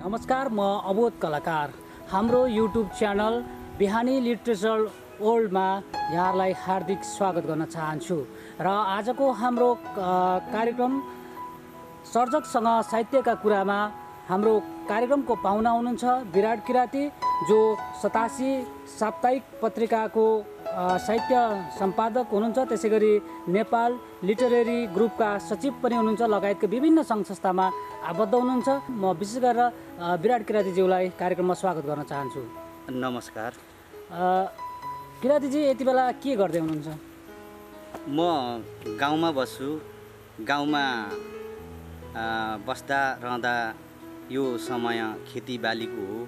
नमस्कार, म अबोध कलाकार। हाम्रो युट्युब च्यानल बिहानी लिटरेचर वर्ल्डमा यहाँलाई हार्दिक स्वागत गर्न चाहन्छु। र आजको हाम्रो कार्यक्रम सर्जकसँग साहित्यका कुरामा हाम्रो कार्यक्रमको पाहुना हुनुहुन्छ विराट किराती, जो 87 साप्ताहिक पत्रिकाको साहित्य सम्पादक हुनुहुन्छ। त्यसैगरी नेपाल लिटरेरी ग्रुपका सचिव पनि हुनुहुन्छ, लगायतका विभिन्न सङ्घ संस्थामा आबद्ध हुनुहुन्छ। म विशेष गरेर विराट किरातीज्यूलाई कार्यक्रममा स्वागत गर्न चाहन्छु। नमस्कार। किरातीजी यति बेला के गर्दै हुनुहुन्छ? म गाउँमा बस्छु। गाउँमा बस्दा रहँदा यो समय खेतीबालीको हो।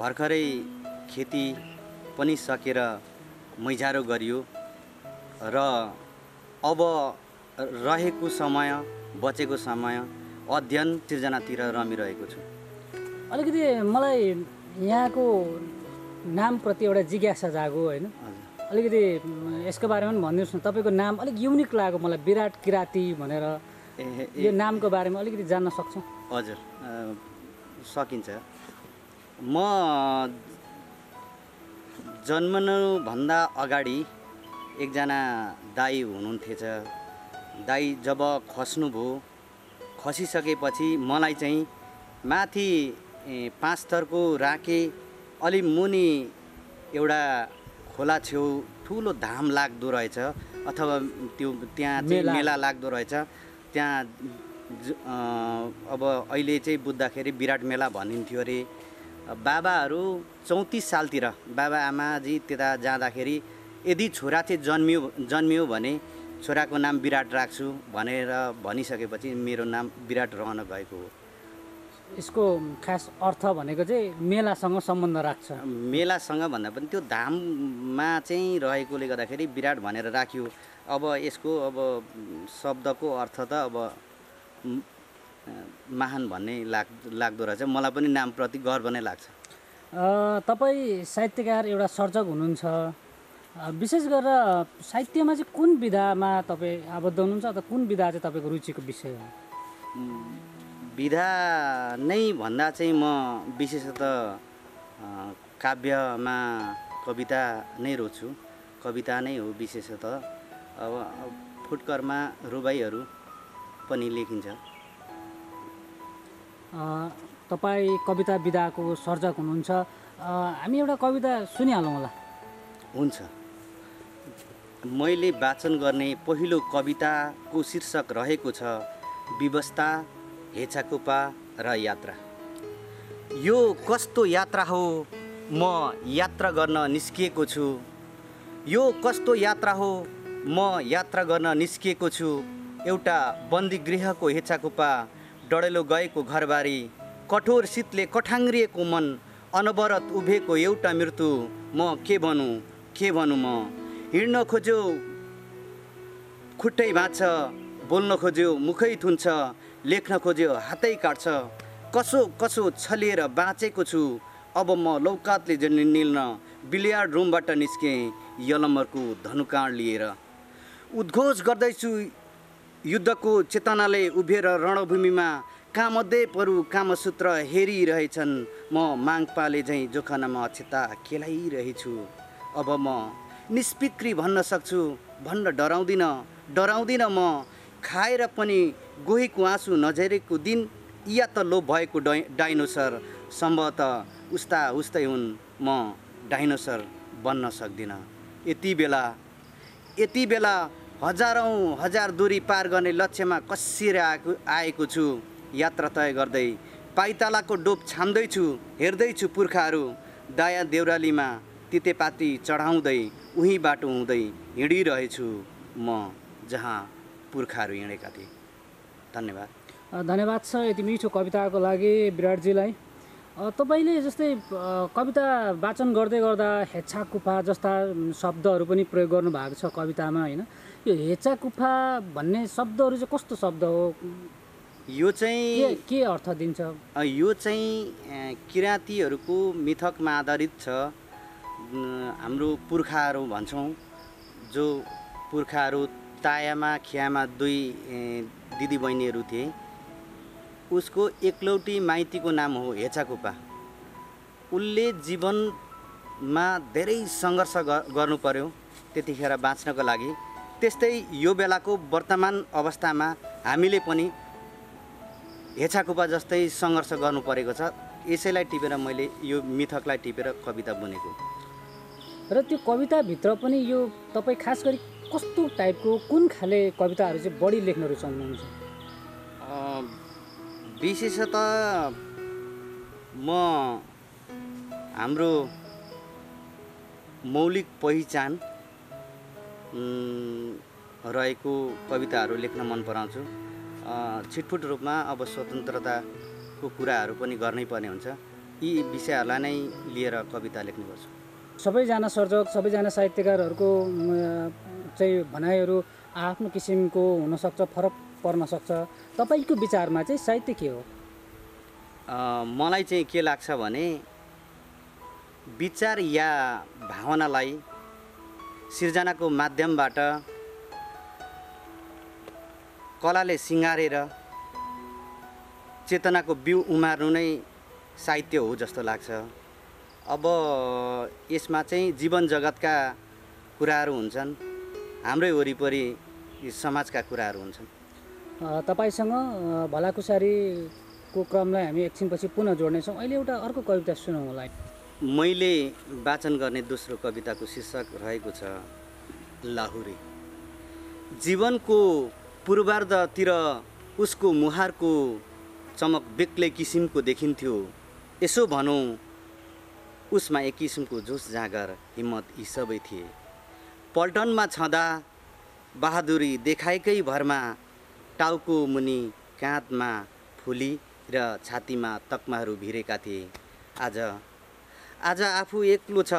भर्खरै खेती पनि सकेर मैजारो गरियो र अब रहेको समय, बचेको समय अध्ययन सृजनातिर रमिरहेको छु। अलिकति मलाई यहाँको नामप्रति एउटा जिज्ञासा जागो, होइन? अलिकति यसको बारेमा पनि भनिदिनुहोस् न। तपाईँको नाम अलिक युनिक लाग्यो मलाई, विराट किराती भनेर। यो नामको बारेमा अलिकति जान्न सक्छौँ? हजुर, सकिन्छ। म जन्मनुभन्दा अगाडि एकजना दाई हुनुहुन्थेछ। दाई जब खस्नुभयो, खसिसकेपछि मलाई चाहिँ माथि 5 थरको राखे अलि मुनि एउटा खोला छेउ ठुलो धाम लाग्दो रहेछ, अथवा त्यहाँ चाहिँ मेला लाग्दो रहेछ। त्यहाँ अब अहिले चाहिँ बुझ्दाखेरि विराट मेला भनिन्थ्यो अरे। बाबाहरू 34 सालतिर बाबा आमाजी त्यता जाँदाखेरि यदि छोरा चाहिँ जन्मियो भने छोराको नाम विराट राख्छु भनेर भनिसकेपछि मेरो नाम विराट रहन गएको हो। यसको खास अर्थ भनेको चाहिँ मेलासँग सम्बन्ध राख्छ। मेलासँग भन्दा पनि त्यो धाममा चाहिँ रहेकोले गर्दाखेरि विराट भनेर राख्यो। अब यसको शब्दको अर्थ त महान भन्ने लाग्दो रहेछ। मलाई पनि नामप्रति गर्व नै लाग्छ। तपाईँ साहित्यकार, एउटा सर्जक हुनुहुन्छ। विशेष गरेर साहित्यमा चाहिँ कुन विधामा तपाईँ आबद्ध हुनुहुन्छ, अथवा कुन विधा चाहिँ तपाईँको रुचिको विषय हो? विधा नै भन्दा चाहिँ म विशेषतः काव्यमा कविता नै रोज्छु। कविता नै हो विशेषतः। अब फुटकरमा रुबाईहरू पनि लेखिन्छ। तपाईँ कविता विधाको सर्जक हुनुहुन्छ। हामी एउटा कविता सुनिहालौँ होला? हुन्छ। मैले वाचन गर्ने पहिलो कविताको शीर्षक रहेको छ व्यवस्था, हेचाकुपा र यात्रा। यो कस्तो यात्रा हो, म यात्रा गर्न निस्किएको छु। यो कस्तो यात्रा हो, म यात्रा गर्न निस्किएको छु। एउटा बन्दी गृहको हेचाकुपा, डढेलो गएको घरबारी, कठोर शीतले कठाङ्ग्रिएको मन, अनवरत उभिएको एउटा मृत्यु। म के भनौँ म? हिँड्न खोज्यो खुट्टै भाँच्छ, बोल्न खोज्यो मुखै थुन्छ, लेख्न खोज्यो हातै काट्छ। कसो छलिएर बाँचेको छु। अब म लौकातले निल्न बिलियार्ड रुमबाट निस्केँ यलम्बरको धनुकाँड लिएर। उद्घोष गर्दैछु युद्धको चेतनाले उभिएर रणभूमिमा। कामदेवहरू कामसूत्र हेरिरहेछन्। म माङपाले झैँ जोखानामा अक्षता खेलाइरहेछु। अब म निष्पिक्री भन्न सक्छु, भन्न डराउँदिन म। खाएर पनि गोहीको आँसु नझरेको दिन, या त लोभ भएको डाइनोसर। सम्भवतः उस्तै हुन्, म डाइनोसर बन्न सक्दिनँ। यति बेला हजार दूरी पार गर्ने लक्ष्यमा कसिएर आएको छु। यात्रा तय गर्दै पाइतालाको डोप छाम्दैछु। हेर्दैछु पुर्खाहरू दाया देउरालीमा तितेपाती चढाउँदै, उही बाटो हुँदै हिँडिरहेछु म जहाँ पुर्खाहरू हिँडेका थिए। धन्यवाद छ यति मिठो कविताको लागि विराटजीलाई। तपाईँले जस्तै कविता वाचन गर्दै गर्दा हेचाकुफा जस्ता शब्दहरू पनि प्रयोग गर्नुभएको छ कवितामा, होइन? यो हेचाकुफा भन्ने शब्दहरू चाहिँ कस्तो शब्द हो? यो चाहिँ के अर्थ दिन्छ? यो चाहिँ किराँतीहरूको मिथकमा आधारित छ। हाम्रो पुर्खाहरू भन्छौँ, जो पुर्खाहरू तायामा खियामा 2 दिदी बहिनीहरू थिए। उसको एकलौटी माइतीको नाम हो हेचाकुपा। उसले जीवनमा धेरै सङ्घर्ष गर्नु पर्यो त्यतिखेर बाँच्नको लागि। त्यस्तै यो बेलाको वर्तमान अवस्थामा हामीले पनि हेचाकुपा जस्तै सङ्घर्ष गर्नु परेको छ। यसैलाई टिपेर मैले यो मिथकलाई टिपेर कविता बुनेको। र त्यो कविताभित्र पनि यो तपाईँ खास गरी कस्तो टाइपको कुन खाले कविताहरू चाहिँ बढी लेख्न रुचाउनुहुन्छ? विशेषतः म हाम्रो मौलिक पहिचान रहेको कविताहरू लेख्न मन पराउँछु। छिटफुट रूपमा अब स्वतन्त्रताको कुराहरू पनि गर्नै पर्ने हुन्छ। यी विषयहरूलाई नै लिएर कविता लेख्ने गर्छु। सबैजना सर्जक, सबैजना साहित्यकारहरूको चाहिँ भनाइहरू आफ्नो किसिमको हुनसक्छ, फरक पर्न सक्छ। तपाईँको विचारमा चाहिँ साहित्य के हो? मलाई चाहिँ के लाग्छ भने विचार या भावनालाई सिर्जनाको माध्यमबाट कलाले सिँगारेर चेतनाको बिउ उमार्नु नै साहित्य हो जस्तो लाग्छ। अब यसमा चाहिँ जीवन जगतका कुराहरू हुन्छन्, हाम्रै वरिपरि समाजका कुराहरू हुन्छन्। तपाईँसँग भलाकुसारीको क्रमलाई हामी एकछिनपछि पुनः जोड्नेछौँ। अहिले एउटा अर्को कविता सुनौँ होला। मैले वाचन गर्ने दोस्रो कविताको शीर्षक रहेको छ लाहुरे। जीवनको पूर्वार्धतिर उसको मुहारको चमक बेग्लै किसिमको देखिन्थ्यो। यसो भनौँ उसमा एक किसिमको जोस जाँगर हिम्मत यी सबै थिए। पल्टनमा छँदा बहादुरी देखाएकै भरमा टाउको मुनि काँधमा फुली र छातीमा तकमाहरू भिरेका थिए। आज आफू एक्लो छ,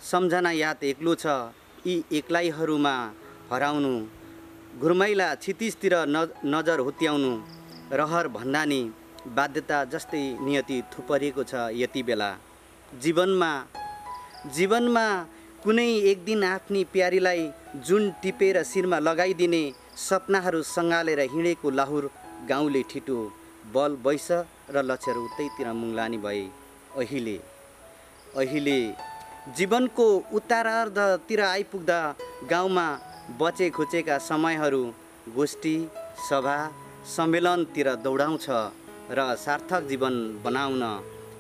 सम्झना याद एक्लो छ। यी एक्लाइहरूमा हराउनु, घुर्मैला क्षितिजतिर नजर हुत्याउनु, रहर भन्दा नि बाध्यता जस्तै नियति थुपरिएको छ यति बेला। जीवनमा कुनै एक दिन आफ्नी प्यारीलाई जुन टिपेर शिरमा लगाइदिने सपनाहरू सँगालेर हिँडेको लाहुर गाउँले ठिटो बल वैश र लक्ष्यहरू उतैतिर मुङ्लानी भए। अहिले जीवनको उत्तरार्धतिर आइपुग्दा गाउँमा बचे खुचेका समयहरू गोष्ठी सभा सम्मेलनतिर दौडाउँछ र सार्थक जीवन बनाउन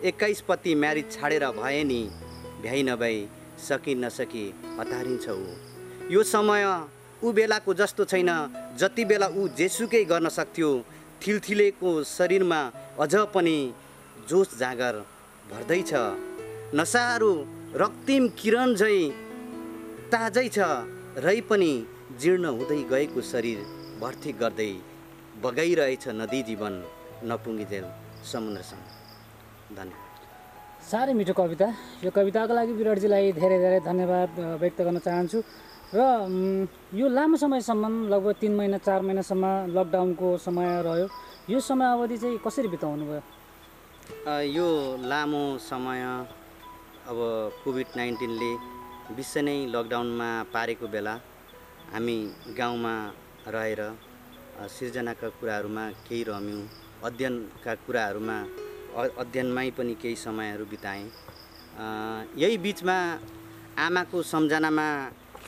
21 पति म्यारिज छाडेर भए नि भ्याइ नभई सकी नसकी हतारिन्छ ऊ। यो समय ऊ बेलाको जस्तो छैन जति बेला ऊ जेसुकै गर्न सक्थ्यो। थिलथिलेको शरीरमा अझ पनि जोस जाँगर भर्दैछ। नसाहरू रक्तिम किरण झै ताजै छ, रै पनि जीर्ण हुँदै गएको शरीर भर्ती गर्दै बगाइरहेछ नदी जीवन नपुगिजेल समुद्रसँग। धन्यवाद। साह्रै मिठो कविता। यो कविताको लागि विराटजीलाई धेरै धेरै धन्यवाद व्यक्त गर्न चाहन्छु। र यो लामो समयसम्म लगभग 3 महिना 4 महिनासम्म लकडाउनको समय रह्यो। यो समय अवधि चाहिँ कसरी बिताउनु भयो? यो लामो समय अब कोभिड-19ले विश्व नै लकडाउनमा पारेको बेला हामी गाउँमा रहेर सिर्जनाका कुराहरूमा केही रम्यौँ, अध्ययनका कुराहरूमा अध्ययनमै पनि केही समयहरू बिताएँ। यही बिचमा आमाको सम्झनामा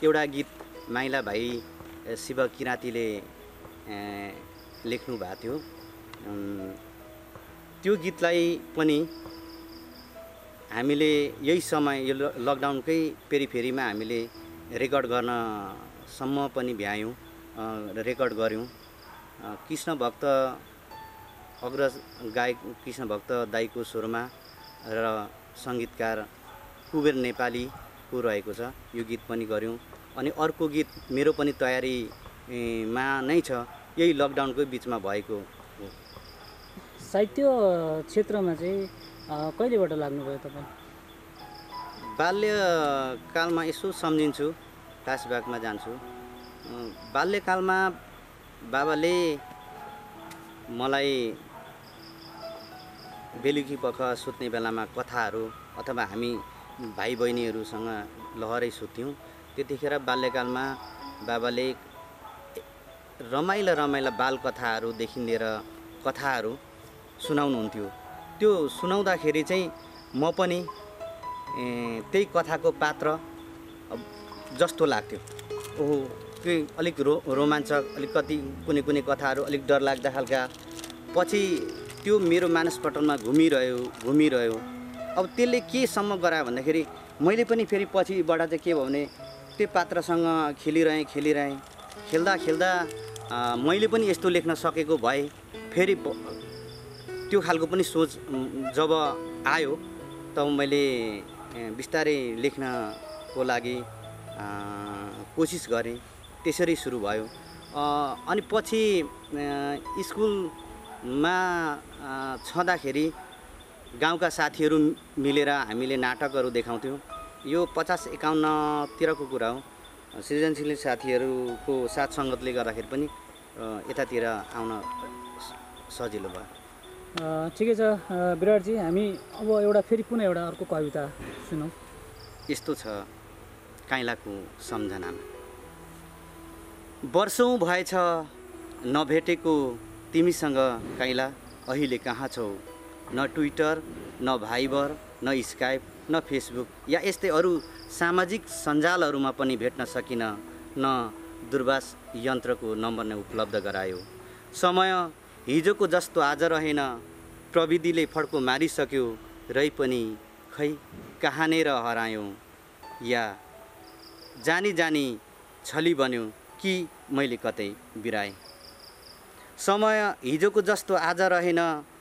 एउटा गीत माइला भाइ शिव किराँतीले लेख्नु भएको थियो। त्यो गीतलाई पनि हामीले यही समय यो लकडाउनकै फेरिमा हामीले रेकर्ड गर्नसम्म पनि भ्यायौँ, रेकर्ड गऱ्यौँ। कृष्ण भक्त अग्रज गायक कृष्ण भक्त दाईको स्वरमा र सङ्गीतकार कुबेर नेपालीको रहेको छ। यो गीत पनि गऱ्यौँ। अनि अर्को गीत मेरो पनि तयारीमा नै छ, यही लकडाउनकै बिचमा भएको हो। साहित्य क्षेत्रमा चाहिँ कहिलेबाट लाग्नुभयो तपाईँ? बाल्यकालमा यसो सम्झिन्छु, फ्ल्यासब्याकमा जान्छु। बाल्यकालमा बाबाले मलाई बेलुकी पख सुत्ने बेलामा कथाहरू अथवा हामी भाइ बहिनीहरूसँग लहरै सुत्थ्यौँ। त्यतिखेर बाल्यकालमा बाबाले रमाइला बाल कथाहरूदेखि लिएर कथाहरू सुनाउनुहुन्थ्यो। त्यो सुनाउँदाखेरि चाहिँ म पनि त्यही कथाको पात्र जस्तो लाग्थ्यो। ओहो के अलिक रोमाञ्चक, अलिक कति कुनै कथाहरू अलिक डरलाग्दा खालका। पछि त्यो मेरो मानसपटलमा घुमिरह्यो। अब त्यसले केसम्म गरायो भन्दाखेरि मैले पनि फेरि पछिबाट चाहिँ के भयो भने त्यो पात्रसँग खेलिरहेँ। खेल्दा मैले पनि यस्तो लेख्न सकेको भए फेरि त्यो खालको पनि सोच जब आयो तब मैले बिस्तारै लेख्नको लागि कोसिस गरेँ। त्यसरी सुरु भयो। अनि पछि स्कुलमा छँदाखेरि गाउँका साथीहरू मिलेर हामीले नाटकहरू देखाउँथ्यौँ। यो 50-51तिरको कुरा हो। सृजनशील साथीहरूको साथ सङ्गतले गर्दाखेरि पनि यतातिर आउन सजिलो भयो। ठिकै छ विराटजी, हामी अब फेरि पुनः एउटा अर्को कविता सुनौँ। यस्तो छ काइलाको सम्झनामा। वर्षौँ भएछ नभेटेको तिमीसँग काइला, अहिले कहाँ छौ? न ट्विटर, न भाइबर, न स्काइप, न फेसबुक या यस्तै अरू सामाजिक सञ्जालहरूमा पनि भेट्न सकिन। न दूरभाष यन्त्रको नम्बर नै उपलब्ध गरायो। समय हिजोको जस्तो आज रहेन, प्रविधिले फड्को मारिसक्यो। रै पनि खै कहाँनेर हरायौँ, या जानी छली बन्यो कि मैले कतै बिराएँ। समय हिजोको जस्तो आज रहेन,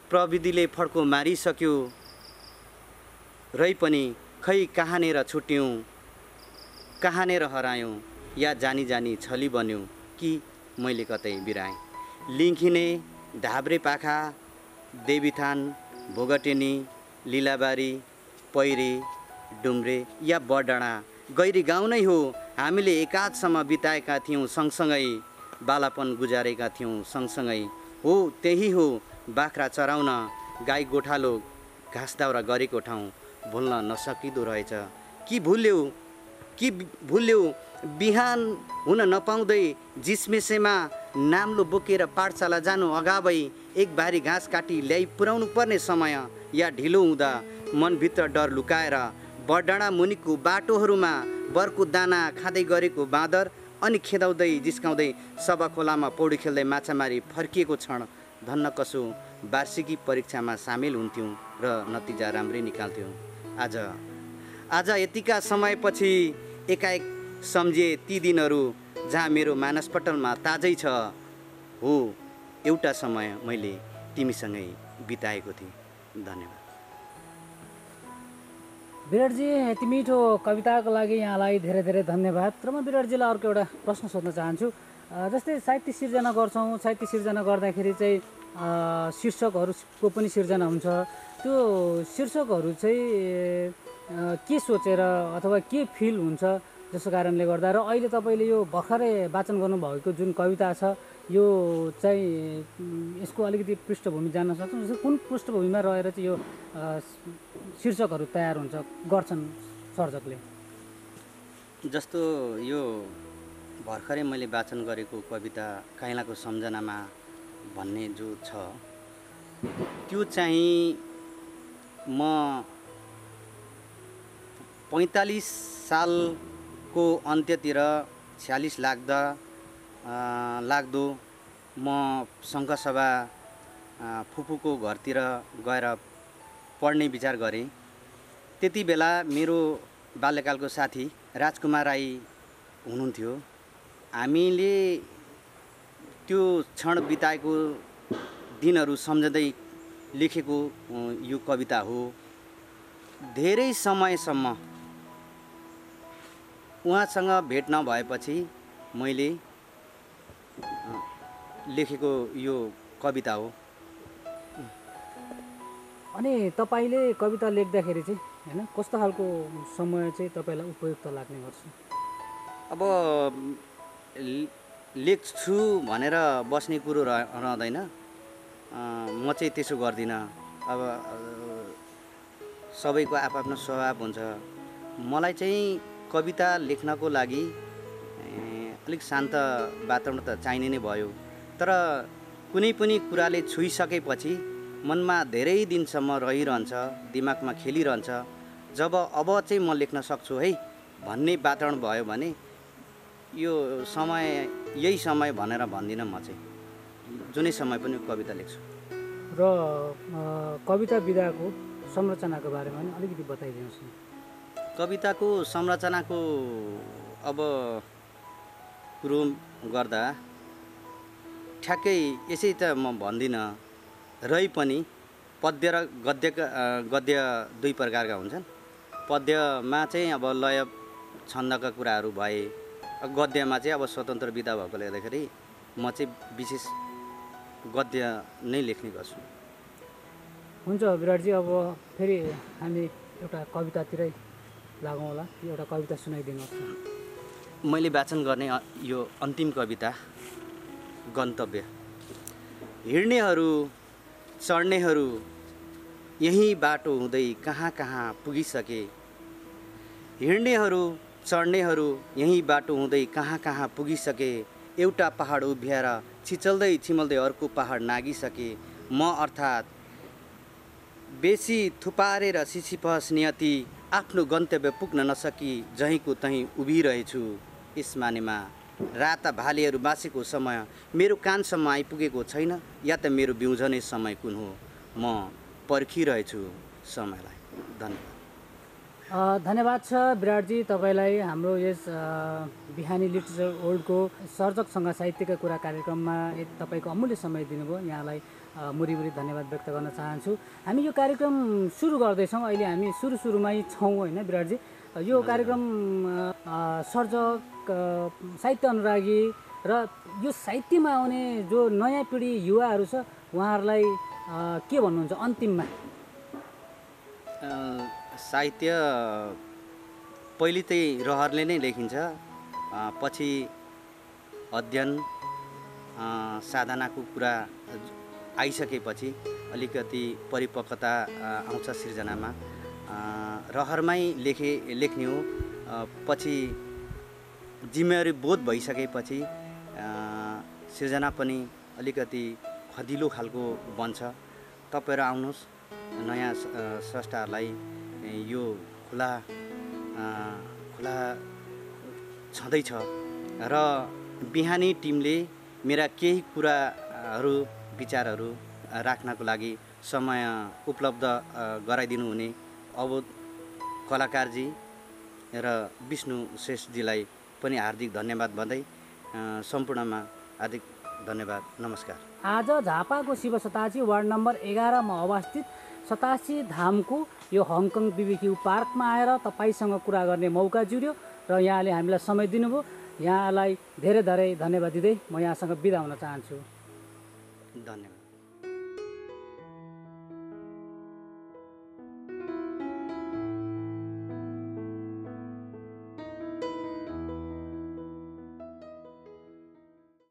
प्रविधिले फड्को मारिसक्यो। रै पनि खै कहाँनेर छुट्यौँ, कहाँनेर हरायौँ, या जानी छली बन्यो कि मैले कतै बिराएँ। लिङ्खिने, धाब्रे पाखा, देवीथान, भोगटेनी, लिलाबारी, पैरे, डुम्रे या बडाँडा गैरी गाउँ नै हो। हामीले एकाधसम्म बिताएका थियौँ सँगसँगै, बालापन गुजारेका थियौँ सँगसँगै। हो त्यही हो बाख्रा चराउन, गाई गोठालो घाँस दाउरा गरेको ठाउँ। भुल्न नसकिदो रहेछ कि भुल्यौ बिहान हुन नपाउँदै जिस्मेसेमा नाम्लो बोकेर पाठशाला जानु अगावै एक बारी घाँस काटी ल्याइ पुर्याउनु पर्ने समय, या ढिलो हुँदा मनभित्र डर लुकाएर बडाँडा मुनिको बाटोहरूमा बरको दाना खाँदै गरेको बाँदर, अनि खेदाउँदै जिस्काउँदै सभा खोलामा पौडी खेल्दै माछा मारी फर्किएको क्षण। धन्न कसो वार्षिकी परीक्षामा सामेल हुन्थ्यौँ र नतिजा राम्रै निकाल्थ्यौँ। आज यतिका समयपछि एकाएक सम्झिए ती दिनहरू जहाँ मेरो मानसपटलमा ताजै छ। हो एउटा समय मैले तिमीसँगै बिताएको थिएँ। धन्यवाद। विराटजी, यति मिठो कविताको लागि यहाँलाई धेरै धेरै धन्यवाद। र म विराटजीलाई अर्को एउटा प्रश्न सोध्न चाहन्छु। जस्तै साहित्य सिर्जना गर्छौँ, साहित्य सिर्जना गर्दाखेरि चाहिँ शीर्षकहरूको पनि सिर्जना हुन्छ। त्यो शीर्षकहरू चाहिँ के सोचेर अथवा के फिल हुन्छ जसको कारणले गर्दा, र अहिले तपाईँले यो भर्खरै वाचन गर्नुभएको जुन कविता छ यो चाहिँ यसको अलिकति पृष्ठभूमि जान्न सक्छौँ। जस्तै कुन पृष्ठभूमिमा रहेर चाहिँ यो शीर्षकहरू तयार गर्छन् सर्जकले? जस्तो यो भर्खरै मैले वाचन गरेको कविता काइलाको सम्झनामा भन्ने जो छ, त्यो चाहिँ म 45 सालको अन्त्यतिर 46 लाग्दो म सङ्घसभा फुपूको घरतिर गएर पढ्ने विचार गरेँ। त्यति बेला मेरो बाल्यकालको साथी राजकुमार राई हुनुहुन्थ्यो। हामीले त्यो क्षण बिताएको दिनहरू सम्झँदै लेखेको यो कविता हो। धेरै समयसम्म उहाँसँग भेट नभएपछि मैले लेखेको यो कविता हो। अनि तपाईँले कविता लेख्दाखेरि चाहिँ हैन कस्तो खालको समय चाहिँ तपाईँलाई उपयुक्त लाग्ने गर्छ? अब लेख्छु भनेर बस्ने कुरो रहँदैन। म चाहिँ त्यसो गर्दिनँ। अब सबैको आफ्नो स्वभाव हुन्छ। मलाई चाहिँ कविता लेख्नको लागि अलिक शान्त वातावरण त चाहिने नै भयो। तर कुनै पनि कुराले छुइसकेपछि मनमा धेरै दिनसम्म रहिरहन्छ, दिमागमा खेलिरहन्छ। जब अब चाहिँ म लेख्न सक्छु है भन्ने वातावरण भयो भने यो समय यही समय भनेर भन्दिनँ म चाहिँ, जुनै समय पनि कविता लेख्छु। र कविता विधाको संरचनाको बारेमा पनि अलिकति बताइदिनुहोस् न। कविताको संरचनाको अब कुरो गर्दा ठ्याक्कै यसै त म भन्दिनँ। रै पनि पद्य र गद्य दुई प्रकारका हुन्छन्। पद्यमा चाहिँ अब लय छन्दका कुराहरू भए, गद्यमा चाहिँ अब स्वतन्त्र विधा भएकोले गर्दाखेरि म चाहिँ विशेष गद्य नै लेख्ने गर्छु। हुन्छ विराटजी, अब फेरि हामी एउटा कवितातिरै लागौँ होला। एउटा कविता सुनाइदिनुहोस् न। मैले वाचन गर्ने यो अन्तिम कविता गन्तव्य। हिँड्नेहरू चढ्नेहरू यही बाटो हुँदै कहाँ कहाँ पुगिसके। हिँड्नेहरू चढ्नेहरू यही बाटो हुँदै कहाँ कहाँ पुगिसके। एउटा पहाड उभ्याएर छिचल्दै छिमल्दै अर्को पहाड नागिसके। म अर्थात् बेसी थुपारेर सिसिफस नियति आफ्नो गन्तव्य पुग्न नसकी जहीँको तहीँ उभिरहेछु। यसमानेमा राता भालेहरू बाँचेको समय मेरो कानसम्म आइपुगेको छैन, या त मेरो बिउझने समय कुन हो। म पर्खिरहेछु समयलाई। धन्यवाद। धन्यवाद छ विराटजी तपाईँलाई हाम्रो यस बिहानी लिटरेचर वर्ल्डको सर्जकसँग साहित्यका कुरा कार्यक्रममा तपाईँको अमूल्य समय दिनुभयो। यहाँलाई मुरी धन्यवाद व्यक्त गर्न चाहन्छु। हामी यो कार्यक्रम सुरु गर्दैछौँ। अहिले हामी सुरुमै छौँ होइन विराटजी। यो कार्यक्रम सर्जक, साहित्य अनुरागी र यो साहित्यमा आउने जो नयाँ पिँढी युवाहरू छ उहाँहरूलाई के भन्नुहुन्छ अन्तिममा? साहित्य पहिले चाहिँ रहरले नै लेखिन्छ, पछि अध्ययन साधनाको कुरा आइसकेपछि अलिकति परिपक्वता आउँछ सिर्जनामा। रहरमै लेख्ने हो। पछि जिम्मेवारी बोध भइसकेपछि सिर्जना पनि अलिकति खदिलो खालको बन्छ। तपाईँहरू आउनुहोस्, नयाँ स्रष्टाहरूलाई यो खुला छँदैछ। र बिहानी टिमले मेरा केही कुराहरू विचारहरू राख्नको लागि समय उपलब्ध गराइदिनु हुने अवोध कलाकारजी र विष्णु श्रेष्ठजीलाई पनि हार्दिक धन्यवाद भन्दै सम्पूर्णमा हार्दिक धन्यवाद। नमस्कार। आज झापाको शिव सतासी वार्ड नम्बर 11 मा अवस्थित सतासी धामको यो हङकङ बिबिक्यू पार्कमा आएर तपाईँसँग कुरा गर्ने मौका जुर्यो र यहाँले हामीलाई समय दिनुभयो। यहाँलाई धेरै धेरै धन्यवाद दिँदै म यहाँसँग बिदा हुन चाहन्छु। धन्यवाद।